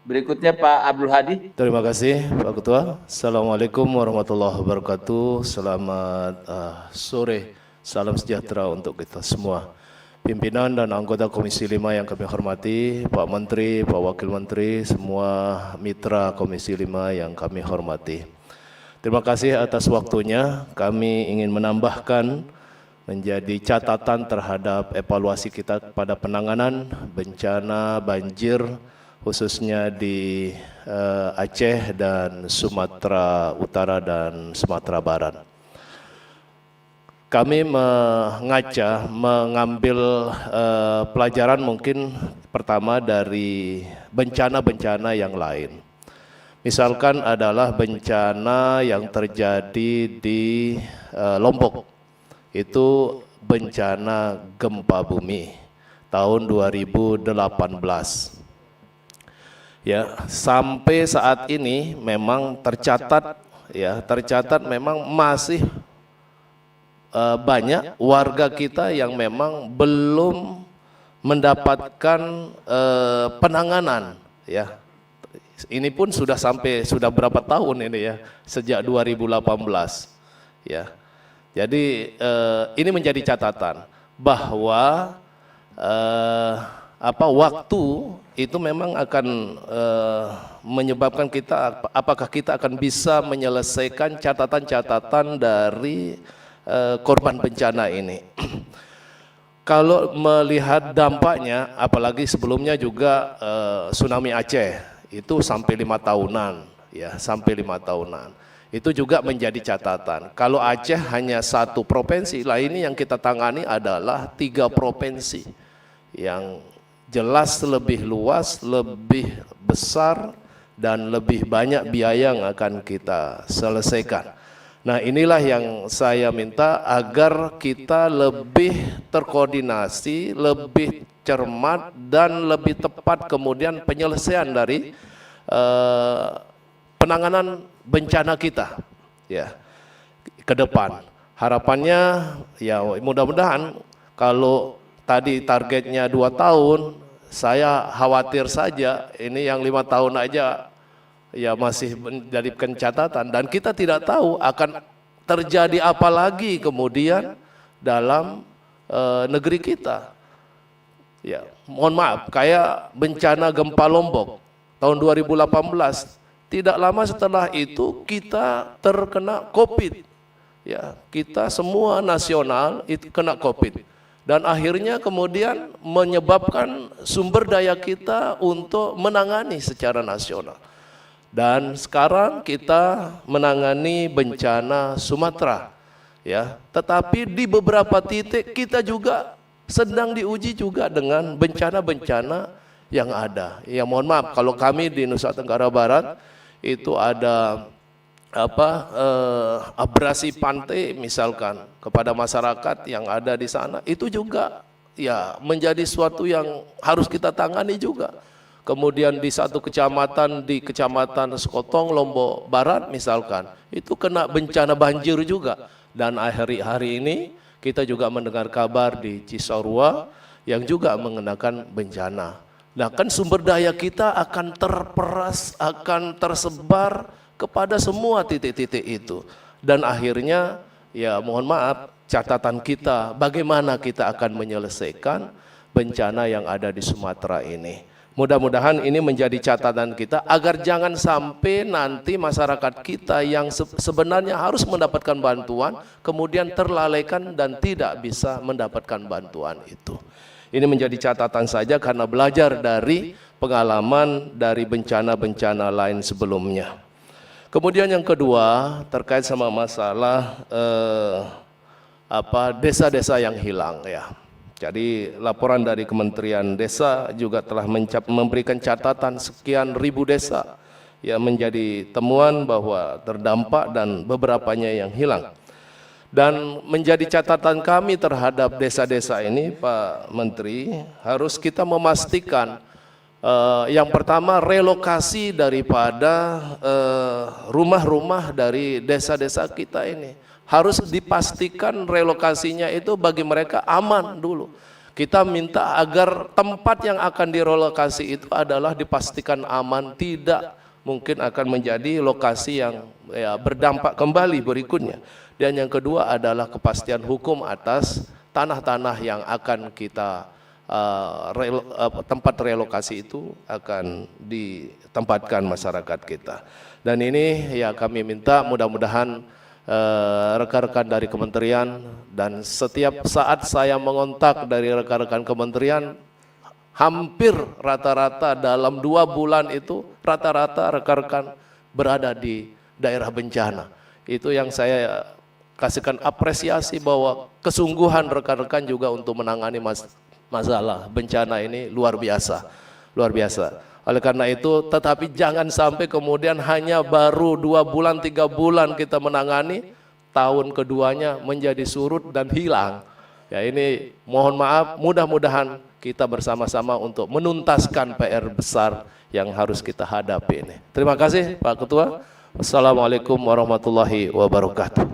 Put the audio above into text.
Berikutnya Pak Abdul Hadi. Terima kasih Pak Ketua. Assalamualaikum warahmatullahi wabarakatuh. Selamat sore, salam sejahtera untuk kita semua. Pimpinan dan anggota Komisi 5 yang kami hormati, Pak Menteri, Pak Wakil Menteri, semua mitra Komisi 5 yang kami hormati. Terima kasih atas waktunya. Kami ingin menambahkan menjadi catatan terhadap evaluasi kita pada penanganan bencana banjir khususnya di Aceh dan Sumatera Utara dan Sumatera Barat. Kami mengambil pelajaran mungkin pertama dari bencana-bencana yang lain. Misalkan adalah bencana yang terjadi di Lombok, itu bencana gempa bumi tahun 2018. Ya, sampai saat ini memang tercatat memang masih banyak warga kita yang memang belum mendapatkan penanganan ya. Ini pun sudah berapa tahun ini ya, sejak 2018 ya. Jadi ini menjadi catatan bahwa waktu itu memang akan menyebabkan kita apakah kita akan bisa menyelesaikan catatan-catatan dari korban bencana ini. Kalau melihat dampaknya, apalagi sebelumnya juga tsunami Aceh itu sampai 5 tahunan, ya sampai 5 tahunan. Itu juga menjadi catatan. Kalau Aceh hanya satu provinsi, lah ini yang kita tangani adalah 3 provinsi yang jelas lebih luas, lebih besar, dan lebih banyak biaya yang akan kita selesaikan. Nah, inilah yang saya minta agar kita lebih terkoordinasi, lebih cermat, dan lebih tepat kemudian penyelesaian dari penanganan bencana kita ya ke depan. Harapannya ya mudah-mudahan kalau tadi targetnya 2 tahun, saya khawatir saja ini yang 5 tahun aja ya masih menjadikan catatan, dan kita tidak tahu akan terjadi apa lagi kemudian dalam negeri kita. Ya, mohon maaf, kayak bencana gempa Lombok tahun 2018, tidak lama setelah itu kita terkena COVID. Ya, kita semua nasional itu kena COVID. Dan akhirnya kemudian menyebabkan sumber daya kita untuk menangani secara nasional. Dan sekarang kita menangani bencana Sumatera, ya. Tetapi di beberapa titik kita juga sedang diuji juga dengan bencana-bencana yang ada. Ya mohon maaf, kalau kami di Nusa Tenggara Barat itu ada abrasi pantai misalkan kepada masyarakat yang ada di sana, itu juga ya menjadi suatu yang harus kita tangani juga. Kemudian di satu kecamatan, di kecamatan Sekotong, Lombok Barat misalkan, itu kena bencana banjir juga. Dan hari ini kita juga mendengar kabar di Cisarua yang juga mengenakan bencana. Nah kan sumber daya kita akan terperas, akan tersebar kepada semua titik-titik itu. Dan akhirnya ya mohon maaf, catatan kita bagaimana kita akan menyelesaikan bencana yang ada di Sumatera ini. Mudah-mudahan ini menjadi catatan kita agar jangan sampai nanti masyarakat kita yang sebenarnya harus mendapatkan bantuan kemudian terlalaikan dan tidak bisa mendapatkan bantuan itu. Ini menjadi catatan saja karena belajar dari pengalaman dari bencana-bencana lain sebelumnya. Kemudian yang kedua terkait sama masalah desa-desa yang hilang ya. Jadi laporan dari Kementerian Desa juga telah memberikan catatan sekian ribu desa yang menjadi temuan bahwa terdampak dan beberapanya yang hilang. Dan menjadi catatan kami terhadap desa-desa ini Pak Menteri, harus kita memastikan yang pertama relokasi daripada rumah-rumah dari desa-desa kita ini harus dipastikan relokasinya itu bagi mereka aman dulu. Kita minta agar tempat yang akan direlokasi itu adalah dipastikan aman, tidak mungkin akan menjadi lokasi yang ya, berdampak kembali berikutnya. Dan yang kedua adalah kepastian hukum atas tanah-tanah yang akan kita tempat relokasi itu akan ditempatkan masyarakat kita. Dan ini ya kami minta mudah-mudahan rekan-rekan dari kementerian, dan setiap saat saya mengontak dari rekan-rekan kementerian, hampir rata-rata dalam 2 bulan itu rata-rata rekan-rekan berada di daerah bencana. Itu yang saya kasihkan apresiasi bahwa kesungguhan rekan-rekan juga untuk menangani masalah bencana ini luar biasa, luar biasa. Oleh karena itu, tetapi jangan sampai kemudian hanya baru 2 bulan, 3 bulan kita menangani, tahun keduanya menjadi surut dan hilang. Ya ini mohon maaf, mudah-mudahan kita bersama-sama untuk menuntaskan PR besar yang harus kita hadapi ini. Terima kasih Pak Ketua. Wassalamualaikum warahmatullahi wabarakatuh.